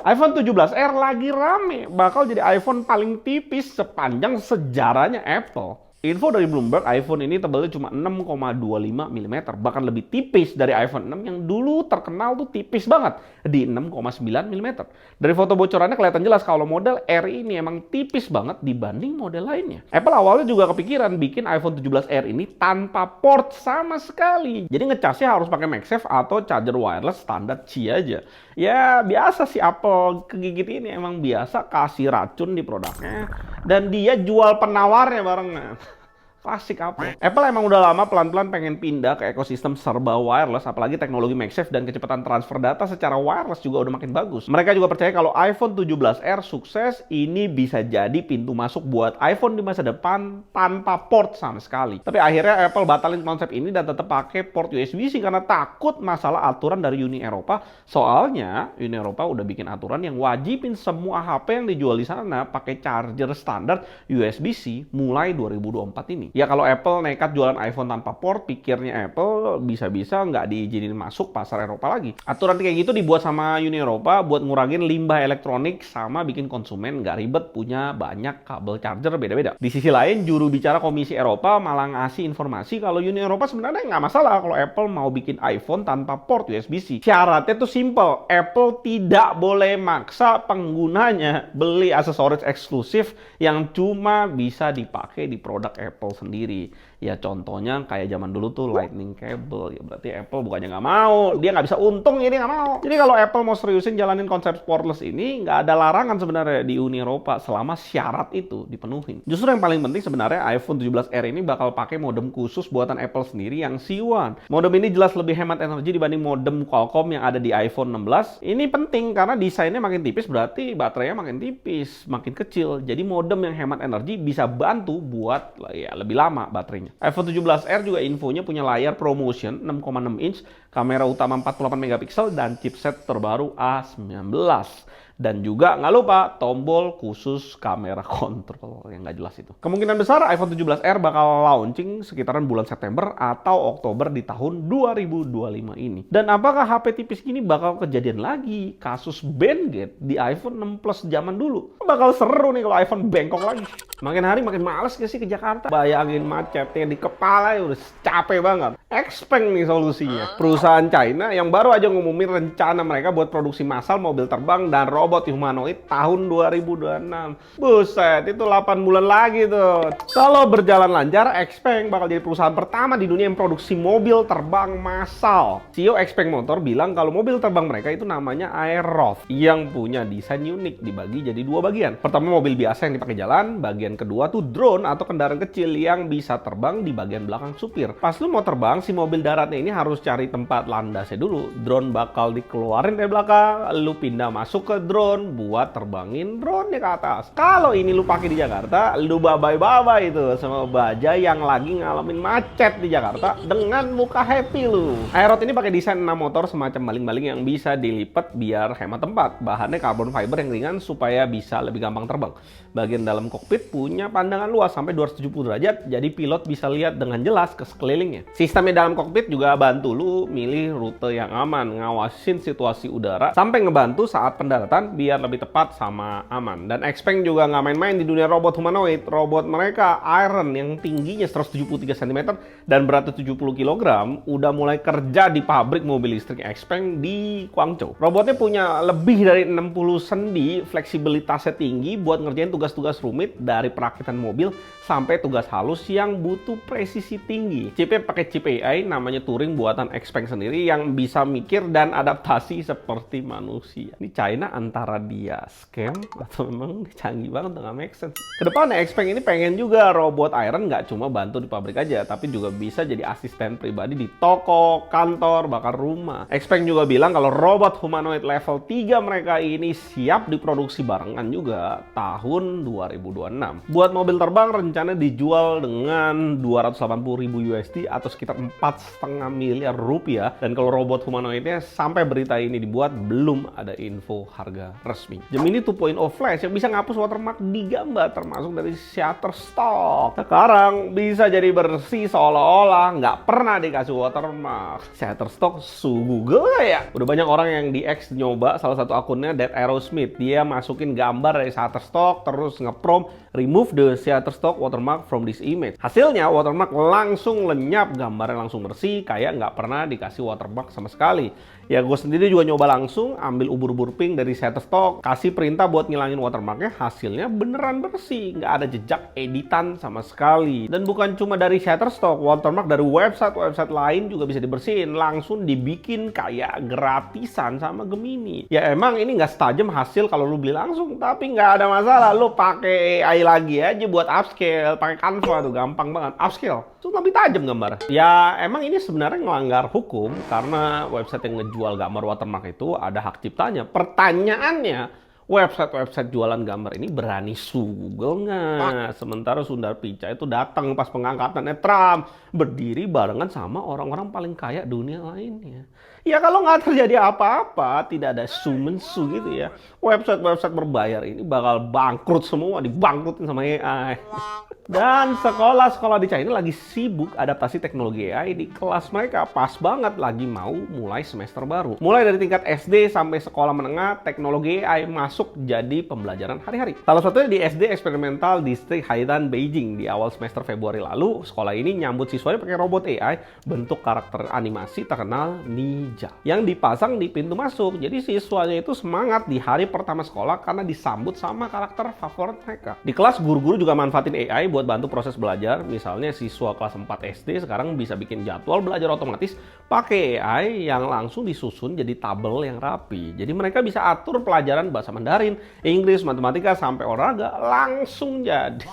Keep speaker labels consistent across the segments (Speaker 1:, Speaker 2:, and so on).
Speaker 1: iPhone 17R lagi rame, bakal jadi iPhone paling tipis sepanjang sejarahnya Apple. Info dari Bloomberg, iPhone ini tebalnya cuma 6,25 mm, bahkan lebih tipis dari iPhone 6 yang dulu terkenal tuh tipis banget di 6,9 mm. Dari foto bocorannya kelihatan jelas kalau model R ini emang tipis banget dibanding model lainnya. Apple awalnya juga kepikiran bikin iPhone 17R ini tanpa port sama sekali. Jadi ngecasnya harus pakai MagSafe atau charger wireless standar Qi aja. Ya biasa sih Apple kegigit ini, emang biasa kasih racun di produknya dan dia jual penawarnya barengan. Klasik Apple. Apple emang udah lama pelan-pelan pengen pindah ke ekosistem serba wireless, apalagi teknologi MagSafe dan kecepatan transfer data secara wireless juga udah makin bagus. Mereka juga percaya kalau iPhone 17R sukses, ini bisa jadi pintu masuk buat iPhone di masa depan tanpa port sama sekali. Tapi akhirnya Apple batalin konsep ini dan tetap pakai port USB-C karena takut masalah aturan dari Uni Eropa. Soalnya Uni Eropa udah bikin aturan yang wajibin semua HP yang dijual di sana pakai charger standar USB-C mulai 2024 ini. Ya kalau Apple nekat jualan iPhone tanpa port, pikirnya Apple bisa-bisa nggak diizinin masuk pasar Eropa lagi. Aturan kayak gitu dibuat sama Uni Eropa buat ngurangin limbah elektronik sama bikin konsumen nggak ribet punya banyak kabel charger beda-beda. Di sisi lain, juru bicara Komisi Eropa malah ngasih informasi kalau Uni Eropa sebenarnya nggak masalah kalau Apple mau bikin iPhone tanpa port USB-C. Syaratnya tuh simple, Apple tidak boleh maksa penggunanya beli aksesoris eksklusif yang cuma bisa dipakai di produk Apple sendiri. Ya contohnya kayak zaman dulu tuh lightning cable. Ya berarti Apple bukannya nggak mau, dia nggak bisa untung, jadi nggak mau. Jadi kalau Apple mau seriusin jalanin konsep portless ini, nggak ada larangan sebenarnya di Uni Eropa selama syarat itu dipenuhin. Justru yang paling penting sebenarnya iPhone 17R ini bakal pakai modem khusus buatan Apple sendiri yang C1. Modem ini jelas lebih hemat energi dibanding modem Qualcomm yang ada di iPhone 16. Ini penting karena desainnya makin tipis berarti baterainya makin tipis, makin kecil. Jadi modem yang hemat energi bisa bantu buat ya lebih lama baterainya. iPhone 17R juga infonya punya layar ProMotion 6,6 inch, kamera utama 48 megapiksel dan chipset terbaru A19. Dan juga nggak lupa tombol khusus kamera kontrol yang nggak jelas itu. Kemungkinan besar iPhone 17R bakal launching sekitaran bulan September atau Oktober di tahun 2025 ini. Dan apakah HP tipis gini bakal kejadian lagi kasus bandgate di iPhone 6 Plus zaman dulu? Bakal seru nih kalau iPhone bengkok lagi. Makin hari makin males gak sih ke Jakarta? Bayangin macetnya di kepala ya udah capek banget. Xpeng nih solusinya. Perusahaan China yang baru aja ngumumin rencana mereka buat produksi massal mobil terbang dan robot humanoid tahun 2026. Buset, itu 8 bulan lagi tuh. Kalau berjalan lancar, Xpeng bakal jadi perusahaan pertama di dunia yang produksi mobil terbang massal. CEO Xpeng Motor bilang kalau mobil terbang mereka itu namanya Aeroth yang punya desain unik, dibagi jadi dua bagian. Pertama mobil biasa yang dipakai jalan, bagian kedua tuh drone atau kendaraan kecil yang bisa terbang di bagian belakang supir. Pas lu mau terbang, si mobil daratnya ini harus cari tempat landasnya dulu. Drone bakal dikeluarin dari belakang, lu pindah masuk ke drone buat terbangin drone-nya ke atas. Kalau ini lu pakai di Jakarta, lu bye-bye itu sama baja yang lagi ngalamin macet di Jakarta dengan muka happy lu. Aeroth ini pakai desain 6 motor semacam baling-baling yang bisa dilipat biar hemat tempat. Bahannya carbon fiber yang ringan supaya bisa lebih gampang terbang. Bagian dalam kokpit punya pandangan luas sampai 270 derajat, jadi pilot bisa lihat dengan jelas ke sekelilingnya. Sistemnya dalam kokpit juga bantu lu milih rute yang aman, ngawasin situasi udara, sampai ngebantu saat pendaratan biar lebih tepat sama aman. Dan Xpeng juga nggak main-main di dunia robot humanoid. Robot mereka Iron yang tingginya 173 cm dan beratnya 70 kg udah mulai kerja di pabrik mobil listrik Xpeng di Guangzhou. Robotnya punya lebih dari 60 sendi, fleksibilitasnya tinggi buat ngerjain tugas-tugas rumit dari perakitan mobil sampai tugas halus yang butuh presisi tinggi. Chipnya pakai chip AI namanya Turing buatan Xpeng sendiri yang bisa mikir dan adaptasi seperti manusia. Ini China antara dia scam atau memang canggih banget, nggak make sense. Kedepannya Xpeng ini pengen juga robot Iron nggak cuma bantu di pabrik aja, tapi juga bisa jadi asisten pribadi di toko, kantor, bahkan rumah. Xpeng juga bilang kalau robot humanoid level 3 mereka ini siap diproduksi barengan juga tahun 2026. Buat mobil terbang rencana dijual dengan 280.000 USD atau sekitar 4,5 miliar rupiah. Dan kalau robot humanoidnya sampai berita ini dibuat belum ada info harga resmi. Gemini 2.0 Flash yang bisa ngapus watermark di gambar termasuk dari Shutterstock. Sekarang bisa jadi bersih seolah-olah nggak pernah dikasih watermark. Shutterstock su Google ya. Udah banyak orang yang di X nyoba, salah satu akunnya Dead Aerosmith. Dia masukin gambar dari Shutterstock terus nge-prompt remove the Shutterstock watermark from this image. Hasilnya watermark langsung lenyap, gambarnya langsung bersih, kayak nggak pernah dikasih watermark sama sekali. Ya gue sendiri juga nyoba langsung, ambil ubur-ubur pink dari Shutterstock, kasih perintah buat ngilangin watermarknya, hasilnya beneran bersih, nggak ada jejak editan sama sekali. Dan bukan cuma dari Shutterstock, watermark dari website lain juga bisa dibersihin, langsung dibikin kayak gratisan sama Gemini. Ya emang ini nggak setajam hasil kalau lu beli langsung, tapi nggak ada masalah, lu pakai AI lagi aja buat upscale, pakai Canva tuh gampang banget, upscale, itu lebih tajam gambar. Ya emang ini sebenarnya ngelanggar hukum karena website yang ngejual gambar watermark itu ada hak ciptanya. Pertanyaannya, website jualan gambar ini berani sue Google nggak? Sementara Sundar Pichai itu datang pas pengangkatannya Trump, berdiri barengan sama orang-orang paling kaya dunia lainnya. Ya kalau nggak terjadi apa-apa, tidak ada sue-mensu gitu ya, website berbayar ini bakal bangkrut semua, dibangkrutin sama AI. Dan sekolah-sekolah di China lagi sibuk adaptasi teknologi AI di kelas mereka. Pas banget lagi mau mulai semester baru. Mulai dari tingkat SD sampai sekolah menengah, teknologi AI masuk jadi pembelajaran hari-hari. Salah satunya di SD Eksperimental Distrik Haidan, Beijing. Di awal semester Februari lalu, sekolah ini nyambut siswanya pakai robot AI bentuk karakter animasi terkenal Ninja yang dipasang di pintu masuk. Jadi siswanya itu semangat di hari pertama sekolah karena disambut sama karakter favorit mereka. Di kelas, guru-guru juga manfaatin AI buat bantu proses belajar. Misalnya siswa kelas 4 SD sekarang bisa bikin jadwal belajar otomatis pakai AI yang langsung disusun jadi tabel yang rapi. Jadi mereka bisa atur pelajaran bahasa Mandarin, Inggris, matematika, sampai olahraga langsung jadi.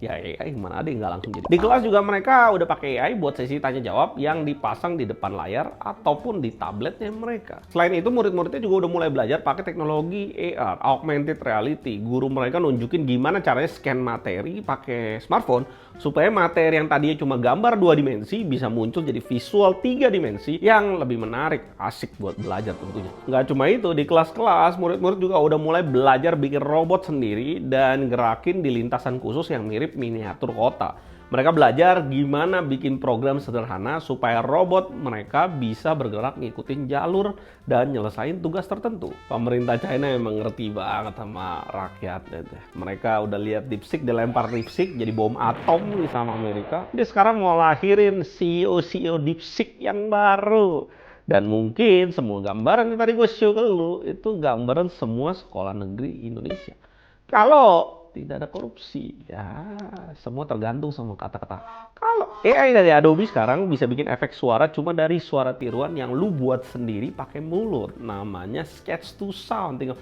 Speaker 1: Ya AI gimana ada yang nggak langsung jadi. Di kelas juga mereka udah pakai AI buat sesi tanya jawab yang dipasang di depan layar ataupun di tabletnya mereka. Selain itu murid-muridnya juga udah mulai belajar pakai teknologi AR, augmented reality. Guru mereka nunjukin gimana caranya scan materi pakai smartphone supaya materi yang tadinya cuma gambar 2 dimensi bisa muncul jadi visual 3 dimensi yang lebih menarik, asik buat belajar tentunya. Nggak cuma itu, di kelas-kelas murid-murid juga udah mulai belajar bikin robot sendiri dan gerakin di lintasan khusus yang mirip miniatur kota. Mereka belajar gimana bikin program sederhana supaya robot mereka bisa bergerak ngikutin jalur dan nyelesain tugas tertentu. Pemerintah China emang ngerti banget sama rakyatnya. Mereka udah lihat DeepSeek dilempar DeepSeek jadi bom atom nih sama Amerika. Dia sekarang mau lahirin CEO DeepSeek yang baru. Dan mungkin semua gambaran yang tadi gue show ke lu itu gambaran semua sekolah negeri Indonesia. Kalau tidak ada korupsi, ya semua tergantung sama kata-kata. Kalau AI dari Adobe sekarang bisa bikin efek suara cuma dari suara tiruan yang lu buat sendiri pakai mulut. Namanya sketch to sound. Tinggal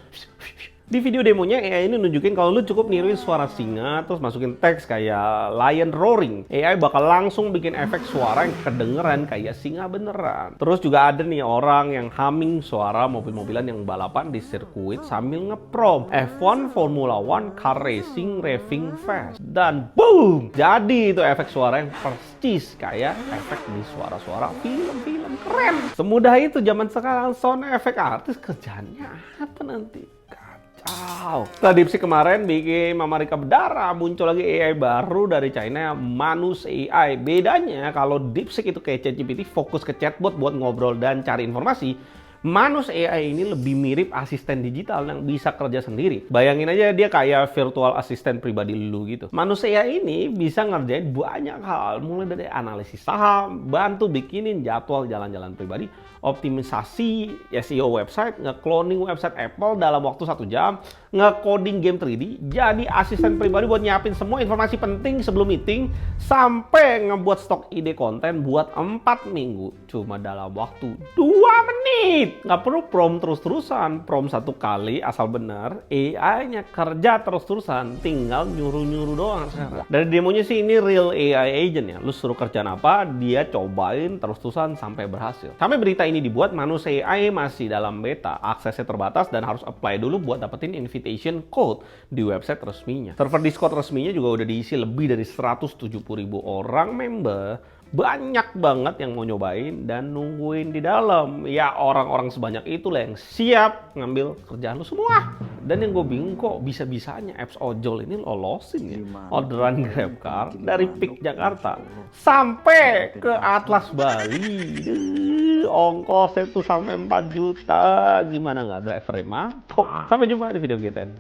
Speaker 1: di video demonya AI ini nunjukin kalau lu cukup niruin suara singa terus masukin teks kayak lion roaring, AI bakal langsung bikin efek suara yang kedengeran kayak singa beneran. Terus juga ada nih orang yang humming suara mobil-mobilan yang balapan di sirkuit sambil ngeprom F1 Formula 1 car racing raving fast. Dan boom! Jadi itu efek suara yang persis kayak efek di suara-suara film-film keren. Semudah itu zaman sekarang sound efek artis, kerjanya apa nanti? Setelah DeepSeek kemarin bikin Mama Rika berdarah, muncul lagi AI baru dari China, Manus AI. Bedanya kalau DeepSeek itu kayak ChatGPT fokus ke chatbot buat ngobrol dan cari informasi, Manus AI ini lebih mirip asisten digital yang bisa kerja sendiri. Bayangin aja dia kayak virtual assistant pribadi lu gitu. Manus AI ini bisa ngerjain banyak hal, mulai dari analisis saham, bantu bikinin jadwal jalan-jalan pribadi, optimisasi SEO website, nge-cloning website Apple dalam waktu 1 jam, nge-coding game 3D, jadi asisten pribadi buat nyiapin semua informasi penting sebelum meeting, sampai ngebuat stok ide konten buat 4 minggu cuma dalam waktu 2 menit. Nggak perlu prompt terus-terusan, prompt 1 kali asal benar, AI-nya kerja terus-terusan, tinggal nyuruh-nyuruh doang sekarang. Dari demonya sih ini real AI agent ya, lu suruh kerjaan apa, dia cobain terus-terusan sampai berhasil. Sampai berita ini dibuat, Manus AI masih dalam beta, aksesnya terbatas dan harus apply dulu buat dapetin invitation code di website resminya. Server Discord resminya juga udah diisi lebih dari 170.000 orang member. Banyak banget yang mau nyobain dan nungguin di dalam. Ya orang-orang sebanyak itulah yang siap ngambil kerjaan lu semua. Dan yang gue bingung kok bisa-bisanya apps ojol ini lolosin ya orderan GrabCar dari PIK Jakarta sampai ke Atlas Bali. Ongkosnya tuh sampai 4 juta. Gimana nggak drivernya mantap. Sampai jumpa di video kita.